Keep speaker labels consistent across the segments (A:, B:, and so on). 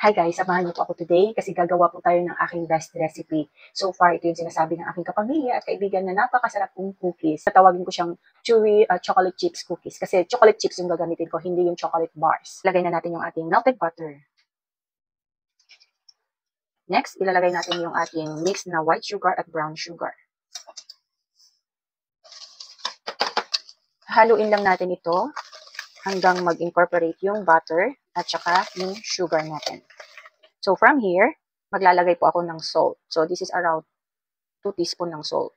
A: Hi guys, samahan niyo po ako today kasi gagawa po tayo ng aking best recipe. So far, ito yung sinasabi ng aking kapamilya at kaibigan na napakasarap kong cookies. Tatawagin ko siyang chewy chocolate chips cookies kasi chocolate chips yung gagamitin ko, hindi yung chocolate bars. Lagay na natin yung ating melted butter. Next, ilalagay natin yung ating mixed na white sugar at brown sugar. Haluin lang natin ito hanggang mag-incorporate yung butter at saka yung sugar natin. So from here, maglalagay po ako ng salt. So this is around 2 teaspoon ng salt.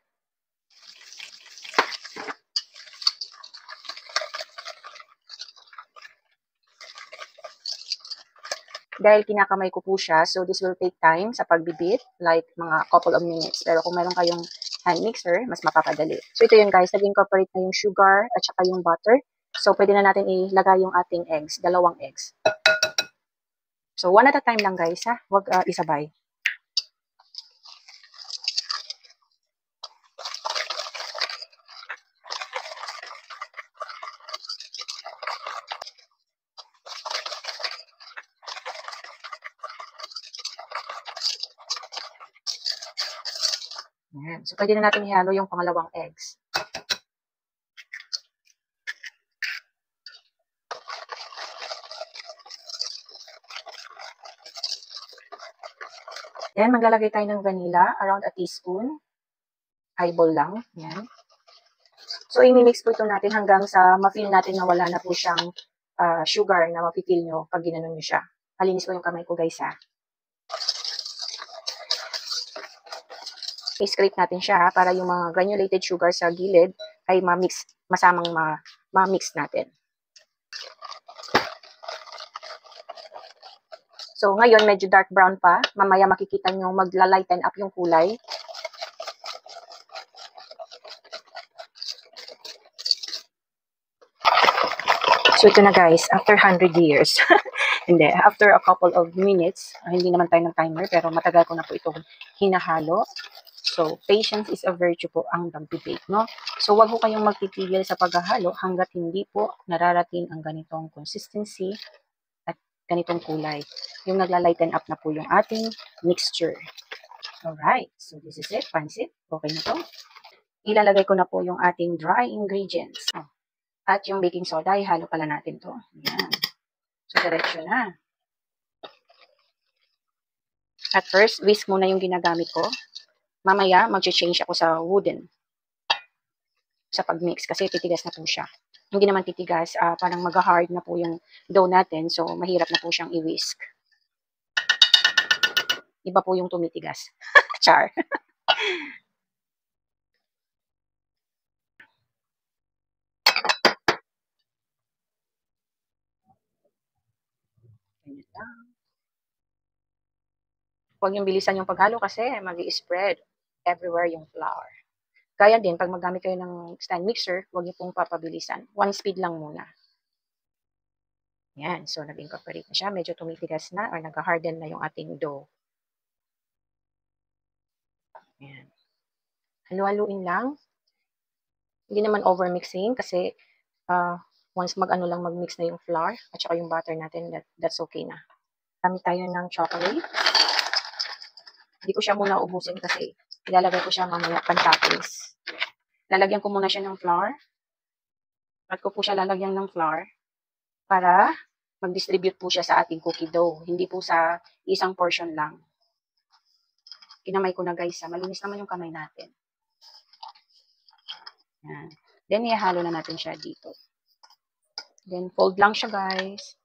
A: Dahil kinakamay ko po siya, so this will take time sa pagbibit, like mga couple of minutes. Pero kung meron kayong hand mixer, mas mapapadali. So ito yun guys, nag-incorporate na yung sugar at saka yung butter. So pwede na natin ilagay yung ating eggs, 2 eggs. So one at a time lang guys ha, huwag isabay. Ayan. So pwede na natin ihalo yung pangalawang eggs. Then, maglalagay tayo ng vanilla, around a teaspoon. Eyeball lang. Yan. So, i-mix po ito natin hanggang sa ma-feel natin na wala na po siyang sugar na mapipil nyo pag ginanon nyo siya. Malinis po yung kamay ko, guys, ha. I-scrape natin siya, ha, para yung mga granulated sugar sa gilid ay ma-mix, masamang ma-mix natin. So, ngayon, medyo dark brown pa. Mamaya makikita nyo magla-lighten up yung kulay. So, ito na guys, after 100 years. Hindi, after a couple of minutes, hindi naman tayo ng timer, pero matagal ko na po itong hinahalo. So, patience is a virtue po ang pag-bake, no? So, wag po kayong magtitigil sa paghahalo hanggat hindi po nararating ang ganitong consistency at ganitong kulay. Yung nagla-lighten up na po yung ating mixture. Alright, so this is it, pansit. Okay na to. Ilalagay ko na po yung ating dry ingredients. At yung baking soda, ihalo pala natin to. Ayan. So, diretso na. At first, whisk muna yung ginagamit ko. Mamaya, mag-change ako sa wooden sa pag-mix kasi titigas na po siya. Hindi naman titigas, parang mag-hard na po yung dough natin. So, mahirap na po siyang i-whisk. Iba po yung tumitigas. Char. Ganyan lang. Huwag yung bilisan yung paghalo kasi mag-i-spread everywhere yung flour. Kaya din, pag maggamit kayo ng stand mixer, huwag niyo pong papabilisan. 1 speed lang muna. Yan. So, nag-incorporate na siya. Medyo tumitigas na or nag-harden na yung ating dough. Yan. Halu-haluin lang. Hindi naman over-mixing kasi once mag-ano lang mag-mix na yung flour at saka yung butter natin, that's okay na. Gamit tayo ng chocolate. Hindi ko siya muna ubusin kasi ilalagay ko siya mamaya pantapis. Lalagyan ko muna siya ng flour. At ko po siya lalagyan ng flour para mag-distribute po siya sa ating cookie dough. Hindi po sa isang portion lang. Kinamay ko na guys. Malinis naman yung kamay natin. Yan. Then, ihalo na natin siya dito. Then, fold lang siya guys.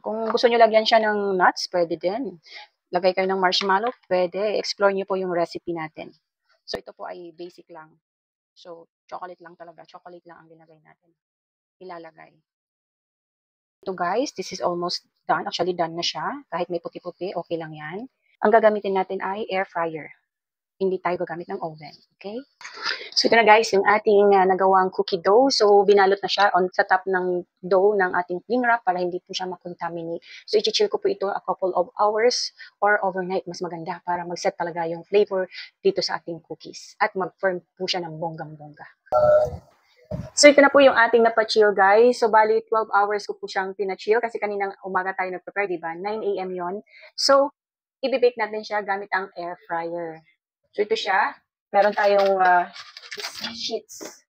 A: Kung gusto nyo lagyan siya ng nuts, pwede din. Lagay kayo ng marshmallow, pwede. Explore nyo po yung recipe natin. So, ito po ay basic lang. So, chocolate lang talaga. Chocolate lang ang linagay natin. Ilalagay. Ito guys, this is almost done. Actually, done na siya. Kahit may puti-puti, okay lang yan. Ang gagamitin natin ay air fryer. Hindi tayo gagamit ng oven. Okay? So, ito na guys, yung ating nagawang cookie dough. So, binalot na siya sa top ng dough ng ating cling wrap para hindi po siya makontaminate. So, i-chill ko po ito a couple of hours or overnight. Mas maganda para mag-set talaga yung flavor dito sa ating cookies. At mag-firm po siya ng bonggang-bongga. So, ito na po yung ating napachill, guys. So, bali, 12 hours ko po siyang pinachill kasi kaninang umaga tayo nag-prepare, diba? 9 a.m. yon. So, i-bake natin siya gamit ang air fryer. So, ito siya. Meron tayong sheets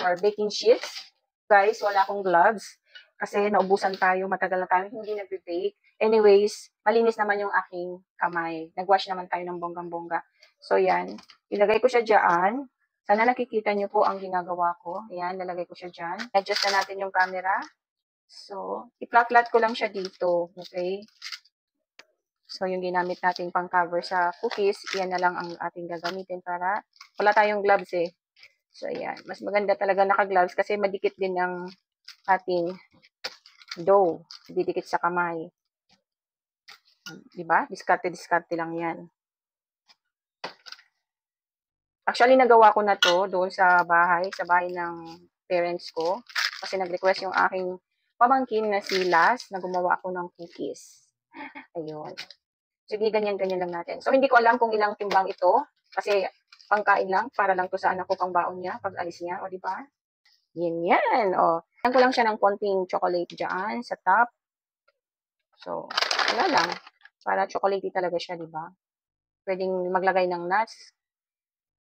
A: or baking sheets. Guys, wala akong gloves kasi naubusan tayo, matagal na tayo hindi nag-bake. Anyways, malinis naman yung aking kamay. Nag-wash naman tayo ng bonggang-bongga. So, yan. Ilagay ko siya dyan. Sana nakikita niyo po ang ginagawa ko. Ayan, lalagay ko siya dyan. Adjust na natin yung camera. So, i-flat ko lang siya dito. Okay? So, yung ginamit natin pang cover sa cookies, yan na lang ang ating gagamitin para wala tayong gloves eh. So, ayan. Mas maganda talaga naka-gloves kasi madikit din ang ating dough. Didikit sa kamay. Diba? Diskarte-diskarte lang yan. Actually, nagawa ko na to doon sa bahay ng parents ko. Kasi nag-request yung aking pamangkin na si Las na gumawa ako ng cookies. Ayun. Sige, ganyan-ganyan lang natin. So, hindi ko alam kung ilang timbang ito. Kasi, pangkain lang. Para lang to sa anak ko pang baon niya. Pag alis niya. O, diba? Yan. O. Lang ko lang siya ng konting chocolate dyan sa top. So, wala lang. Para chocolatey talaga siya, diba? Pwedeng maglagay ng nuts.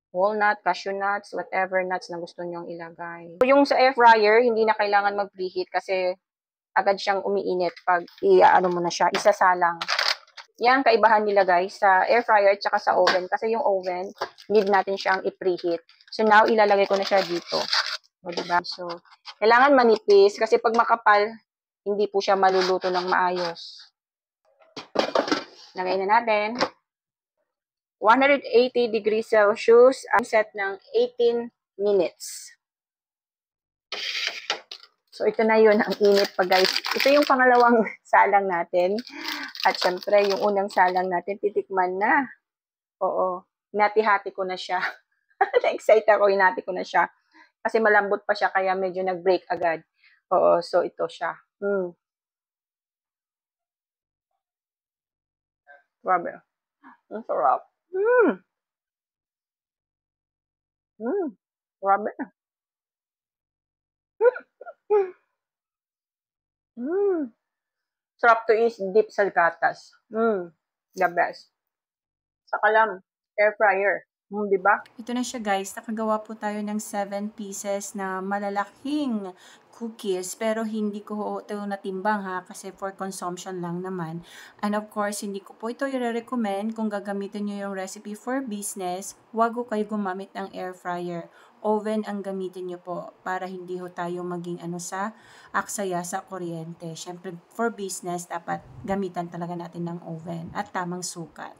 A: Walnut, cashew nuts, whatever nuts na gusto nyong ilagay. So, yung sa air fryer, hindi na kailangan mag-preheat kasi agad siyang umiinit pag i-ano mo na siya, isasalang. Yan kaibahan nila guys sa air fryer at saka sa oven kasi yung oven, need natin siyang i-preheat. So now, ilalagay ko na siya dito. O, diba? So, kailangan manipis kasi pag makapal, hindi po siya maluluto ng maayos. Lagay na natin. 180 degrees Celsius, ang set ng 18 minutes. So, ito na yun, ang init pa guys. Ito yung pangalawang salang natin. At syempre, yung unang salang natin, titikman na. Oo, hinati-hati ko na siya. Na-excite ako, hinati ko na siya. Kasi malambot pa siya, kaya medyo nag-break agad. Oo, so ito siya. Grabe. Ang sarap. Grabe. Sarap to is deep sa gatas. The best. Saka lang, air fryer. Di ba?
B: Ito na siya guys, nakagawa po tayo ng 7 pieces na malalaking cookies pero hindi ko ito natimbang ha kasi for consumption lang naman. And of course, hindi ko po ito i-recommend kung gagamitin nyo yung recipe for business, wag ko kayo gumamit ng air fryer. Oven ang gamitin nyo po para hindi ho tayo maging sa aksaya sa kuryente. Syempre for business, dapat gamitan talaga natin ng oven at tamang sukat.